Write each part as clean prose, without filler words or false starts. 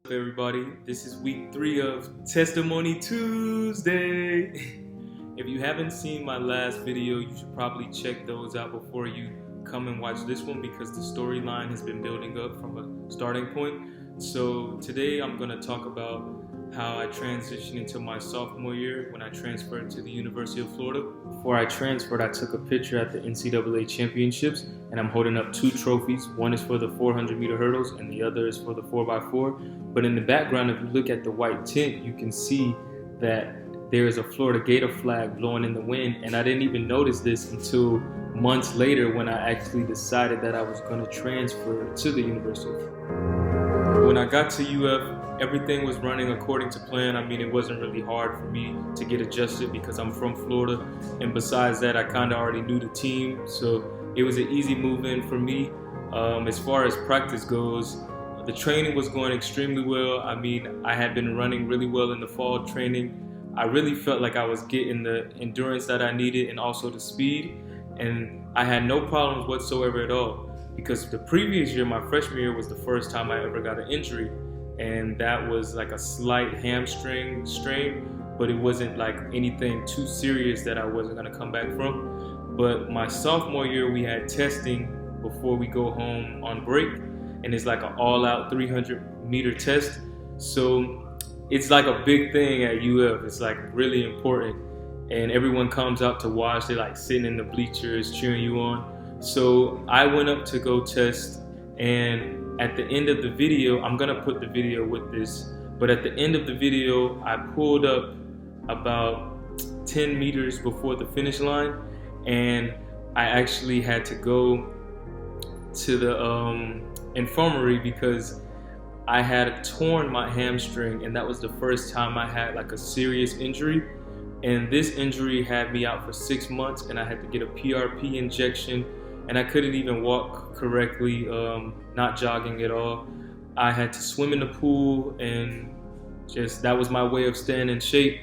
Everybody, this is week 3 of Testimony Tuesday. If you haven't seen my last video, you should probably check those out before you come and watch this one because the storyline has been building up from a starting point. So today I'm going to talk about how I transitioned into my sophomore year when I transferred to the University of Florida. Before I transferred, I took a picture at the NCAA championships and I'm holding up 2 trophies. One is for the 400-meter hurdles and the other is for the 4x4. But in the background, if you look at the white tint, you can see that there is a Florida Gator flag blowing in the wind, and I didn't even notice this until months later when I actually decided that I was going to transfer to the University of Florida. When I got to UF, everything was running according to plan. I mean, it wasn't really hard for me to get adjusted because I'm from Florida, and besides that, I kind of already knew the team, so it was an easy move in for me. As far as practice goes, the training was going extremely well. I mean, I had been running really well in the fall training. I really felt like I was getting the endurance that I needed and also the speed, and I had no problems whatsoever at all because the previous year, my freshman year, was the first time I ever got an injury, and that was like a slight hamstring strain, but it wasn't like anything too serious that I wasn't going to come back from. But my sophomore year, we had testing before we go home on break, and it's like an all-out 300-meter test. So it's like a big thing at UF. It's like really important, and everyone comes out to watch. They're like sitting in the bleachers cheering you on. So I went up to go test, and at the end of the video, I'm gonna put the video with this, but at the end of the video, I pulled up about 10 meters before the finish line, and I actually had to go to the infirmary because I had torn my hamstring, and that was the first time I had like a serious injury. And this injury had me out for 6 months, and I had to get a PRP injection, and I couldn't even walk correctly, not jogging at all. I had to swim in the pool, and just that was my way of staying in shape.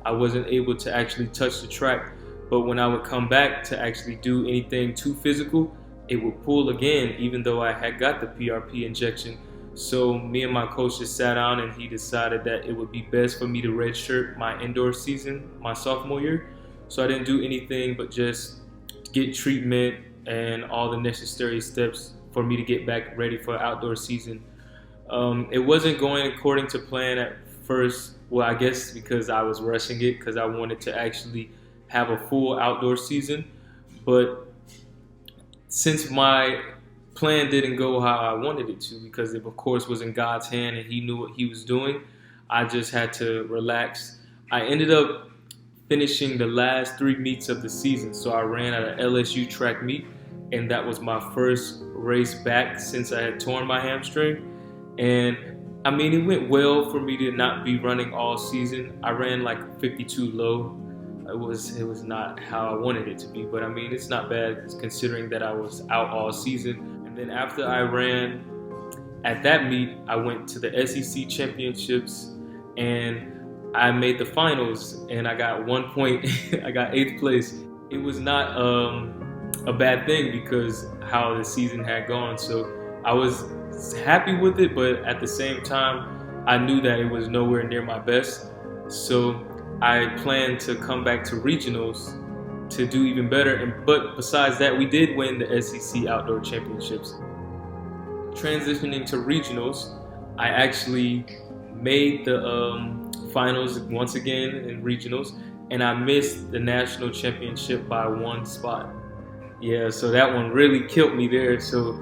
I wasn't able to actually touch the track, but when I would come back to actually do anything too physical, it would pull again, even though I had got the PRP injection. So me and my coach just sat down, and he decided that it would be best for me to redshirt my indoor season my sophomore year. So I didn't do anything but just get treatment and all the necessary steps for me to get back ready for outdoor season. It wasn't going according to plan at first. Well, I guess because I was rushing it because I wanted to actually have a full outdoor season. But since my plan didn't go how I wanted it to, because it of course was in God's hand and he knew what he was doing, I just had to relax. I ended up finishing the last 3 meets of the season. So I ran at an LSU track meet, and that was my first race back since I had torn my hamstring. And I mean, it went well for me to not be running all season. I ran like 52 low. It was not how I wanted it to be, but I mean, it's not bad considering that I was out all season. And then after I ran at that meet, I went to the SEC championships and I made the finals, and I got 1 point. I got 8th place. It was not a bad thing because how the season had gone. So I was happy with it, but at the same time, I knew that it was nowhere near my best. So I planned to come back to regionals to do even better. But besides that, we did win the SEC Outdoor Championships. Transitioning to regionals, I actually made the finals once again in regionals, and I missed the national championship by 1 spot. Yeah, so that one really killed me there. So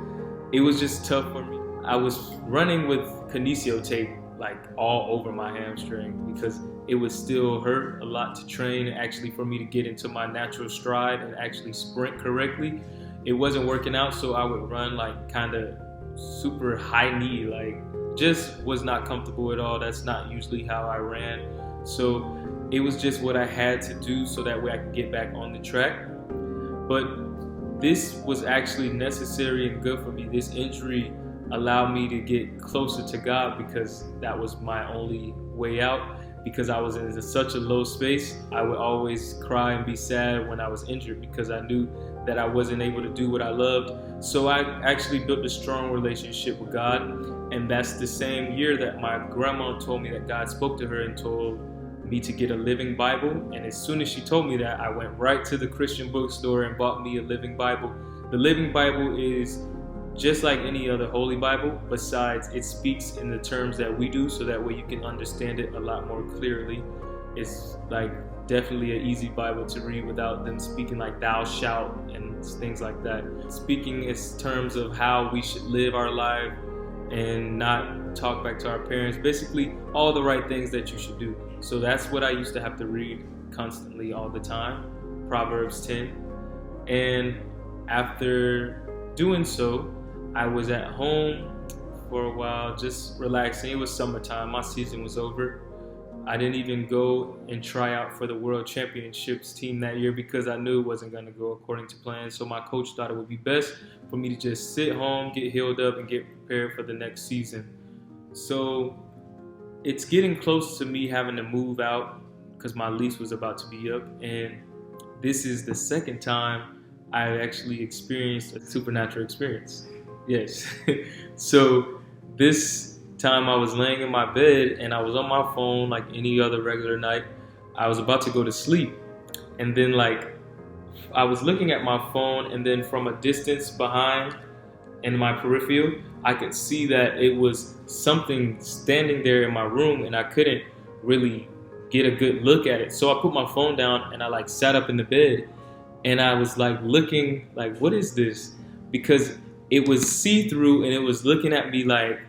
it was just tough for me. I was running with kinesio tape like all over my hamstring because it would still hurt a lot to train. Actually, for me to get into my natural stride and actually sprint correctly, it wasn't working out. So I would run like kind of super high knee, like just was not comfortable at all. That's not usually how I ran. So it was just what I had to do so that way I could get back on the track. But this was actually necessary and good for me. This injury allowed me to get closer to God because that was my only way out. Because I was in such a low space, I would always cry and be sad when I was injured because I knew that I wasn't able to do what I loved. So I actually built a strong relationship with God, and that's the same year that my grandma told me that God spoke to her and told me to get a Living Bible. And as soon as she told me that, I went right to the Christian bookstore and bought me a Living Bible. The Living Bible is just like any other Holy Bible, besides it speaks in the terms that we do, so that way you can understand it a lot more clearly. It's like definitely an easy Bible to read without them speaking like thou shalt and things like that. Speaking in terms of how we should live our life and not talk back to our parents. Basically, all the right things that you should do. So that's what I used to have to read constantly all the time, Proverbs 10. And after doing so, I was at home for a while, just relaxing. It was summertime, my season was over. I didn't even go and try out for the World Championships team that year because I knew it wasn't going to go according to plan. So my coach thought it would be best for me to just sit home, get healed up, and get prepared for the next season. So it's getting close to me having to move out because my lease was about to be up. And this is the second time I actually experienced a supernatural experience. Yes. So this time I was laying in my bed and I was on my phone like any other regular night. I was about to go to sleep, and then like I was looking at my phone, and then from a distance behind in my peripheral, I could see that it was something standing there in my room, and I couldn't really get a good look at it. So I put my phone down and I like sat up in the bed, and I was like looking like, what is this? Because it was see-through and it was looking at me like,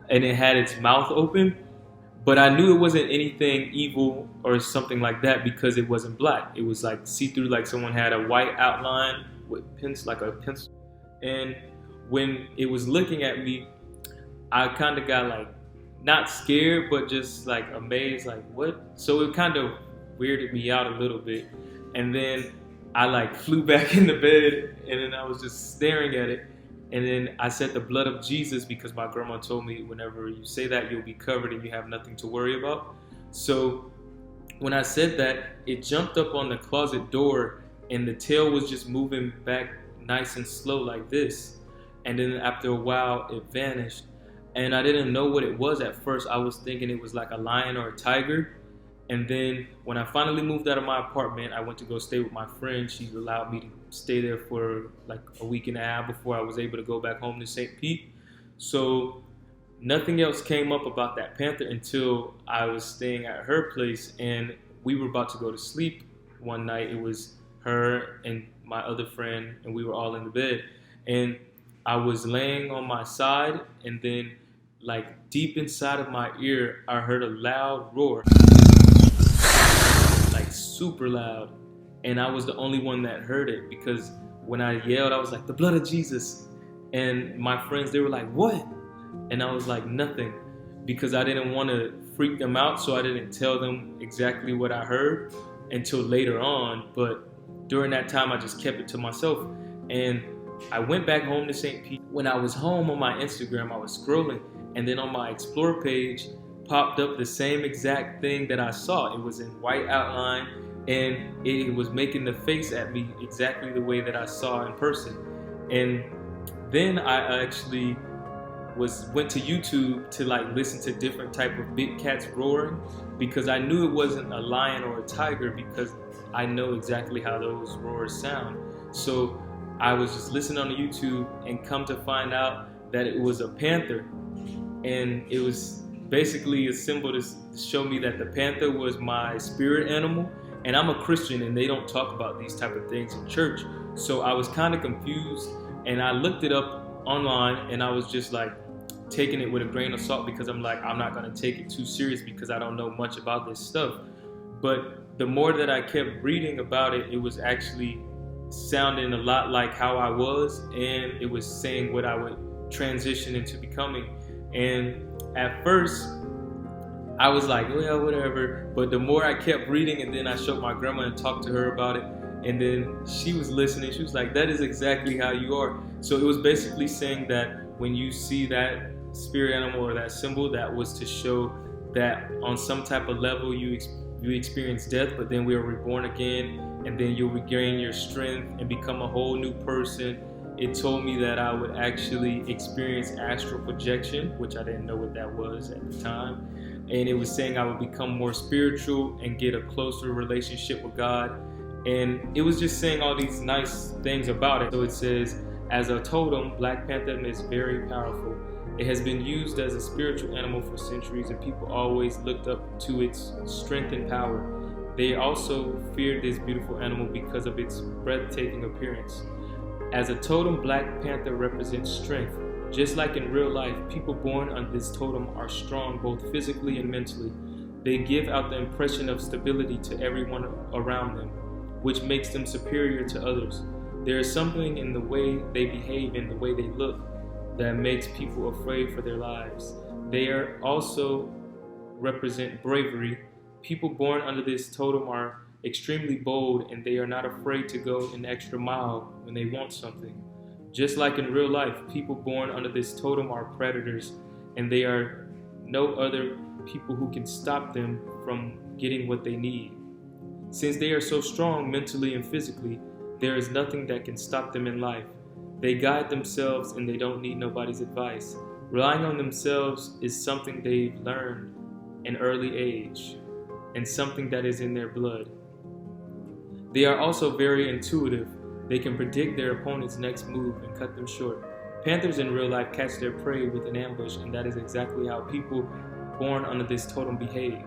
and it had its mouth open, but I knew it wasn't anything evil or something like that because it wasn't black. It was like see-through, like someone had a white outline with pencil, like a pencil. And when it was looking at me, I kind of got like, not scared, but just like amazed, like what? So it kind of weirded me out a little bit. And then I like flew back in the bed, and then I was just staring at it. And then I said the blood of Jesus because my grandma told me whenever you say that, you'll be covered and you have nothing to worry about. So when I said that, it jumped up on the closet door and the tail was just moving back nice and slow like this. And then after a while, it vanished. And I didn't know what it was at first. I was thinking it was like a lion or a tiger. And then when I finally moved out of my apartment, I went to go stay with my friend. She allowed me to stay there for like a week and a half before I was able to go back home to St. Pete. So nothing else came up about that panther until I was staying at her place, and we were about to go to sleep one night. It was her and my other friend, and we were all in the bed. And I was laying on my side, and then like deep inside of my ear, I heard a loud roar. Like super loud, and I was the only one that heard it because when I yelled, I was like, the blood of Jesus. And my friends, they were like, what? And I was like, nothing, because I didn't want to freak them out, so I didn't tell them exactly what I heard until later on. But during that time, I just kept it to myself. And I went back home to St. Pete. When I was home on my Instagram, I was scrolling, and then on my Explore page popped up the same exact thing that I saw. It was in white outline, and it was making the face at me exactly the way that I saw in person. And then I actually went to YouTube to like listen to different type of big cats roaring, because I knew it wasn't a lion or a tiger because I know exactly how those roars sound. So I was just listening on YouTube and come to find out that it was a panther, and it was basically a symbol to show me that the panther was my spirit animal. And I'm a Christian, and they don't talk about these type of things in church. So I was kind of confused, and I looked it up online, and I was just like taking it with a grain of salt because I'm like, I'm not going to take it too serious because I don't know much about this stuff. But the more that I kept reading about it, it was actually sounding a lot like how I was, and it was saying what I would transition into becoming. And at first, I was like, well, whatever. But the more I kept reading, and then I showed my grandma and talked to her about it, and then she was listening. She was like, that is exactly how you are. So it was basically saying that when you see that spirit animal or that symbol, that was to show that on some type of level you experience death, but then we are reborn again, and then you'll regain your strength and become a whole new person. it told me that I would actually experience astral projection, which I didn't know what that was at the time. And it was saying I would become more spiritual and get a closer relationship with God. And it was just saying all these nice things about it. So it says, as a totem, Black Panther is very powerful. It has been used as a spiritual animal for centuries, and people always looked up to its strength and power. They also feared this beautiful animal because of its breathtaking appearance. As a totem, Black Panther represents strength. Just like in real life, people born under this totem are strong both physically and mentally. They give out the impression of stability to everyone around them, which makes them superior to others. There is something in the way they behave and the way they look that makes people afraid for their lives. They are also represent bravery. People born under this totem are extremely bold, and they are not afraid to go an extra mile when they want something. Just like in real life, people born under this totem are predators, and there are no other people who can stop them from getting what they need. Since they are so strong mentally and physically, there is nothing that can stop them in life. They guide themselves and they don't need nobody's advice. Relying on themselves is something they've learned in early age and something that is in their blood. They are also very intuitive. They can predict their opponent's next move and cut them short. Panthers in real life catch their prey with an ambush, and that is exactly how people born under this totem behave.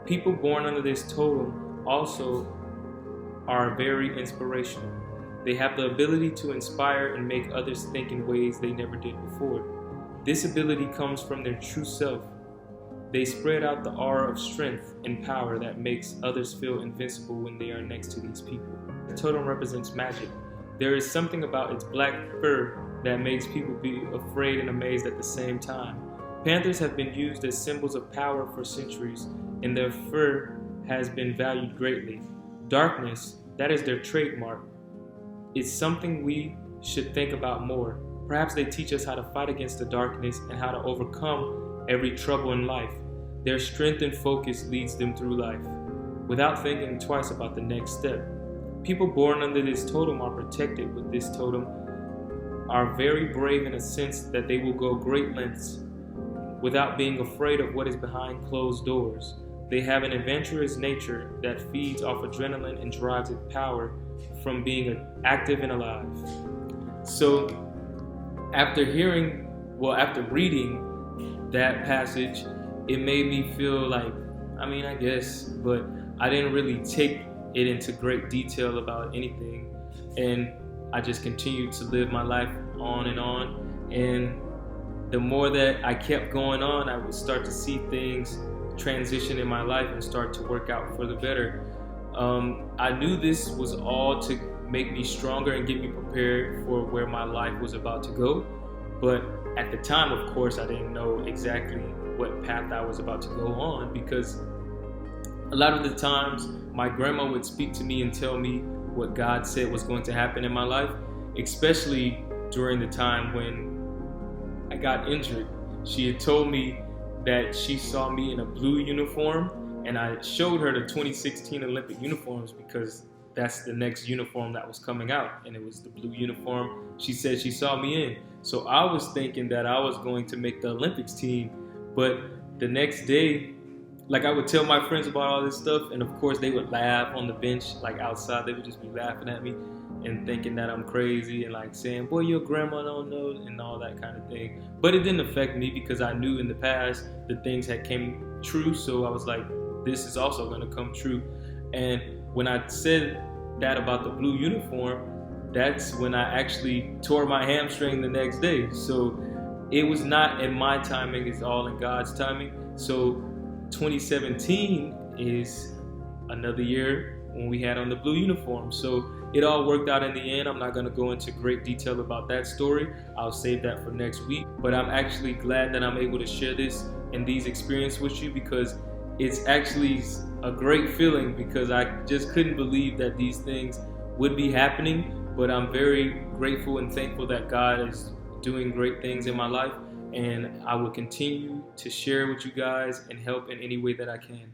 People born under this totem also are very inspirational. They have the ability to inspire and make others think in ways they never did before. This ability comes from their true self. They spread out the aura of strength and power that makes others feel invincible when they are next to these people. The totem represents magic. There is something about its black fur that makes people be afraid and amazed at the same time. Panthers have been used as symbols of power for centuries, and their fur has been valued greatly. Darkness, that is their trademark. It's something we should think about more. Perhaps they teach us how to fight against the darkness and how to overcome every trouble in life. Their strength and focus leads them through life, without thinking twice about the next step. People born under this totem are protected with this totem, are very brave in a sense that they will go great lengths without being afraid of what is behind closed doors. They have an adventurous nature that feeds off adrenaline and derives its power from being active and alive. So after reading that passage, it made me feel like, I guess, but I didn't really take it into great detail about anything. And I just continued to live my life on. And the more that I kept going on, I would start to see things transition in my life and start to work out for the better. I knew this was all to make me stronger and get me prepared for where my life was about to go. But at the time, of course, I didn't know exactly what path I was about to go on, because a lot of the times my grandma would speak to me and tell me what God said was going to happen in my life, especially during the time when I got injured. She had told me that she saw me in a blue uniform, and I showed her the 2016 Olympic uniforms because that's the next uniform that was coming out, and it was the blue uniform she said she saw me in. So I was thinking that I was going to make the Olympics team, but the next day, like, I would tell my friends about all this stuff, and of course they would laugh on the bench, like outside. They would just be laughing at me and thinking that I'm crazy and like saying, boy, your grandma don't know, and all that kind of thing. But it didn't affect me because I knew in the past the things had came true. So I was like, this is also going to come true. And when I said that about the blue uniform, that's when I actually tore my hamstring the next day. So it was not in my timing, it's all in God's timing. So 2017 is another year when we had on the blue uniform. So it all worked out in the end. I'm not going to go into great detail about that story. I'll save that for next week. But I'm actually glad that I'm able to share this and these experiences with you, because it's actually a great feeling, because I just couldn't believe that these things would be happening. But I'm very grateful and thankful that God is doing great things in my life, and I will continue to share with you guys and help in any way that I can.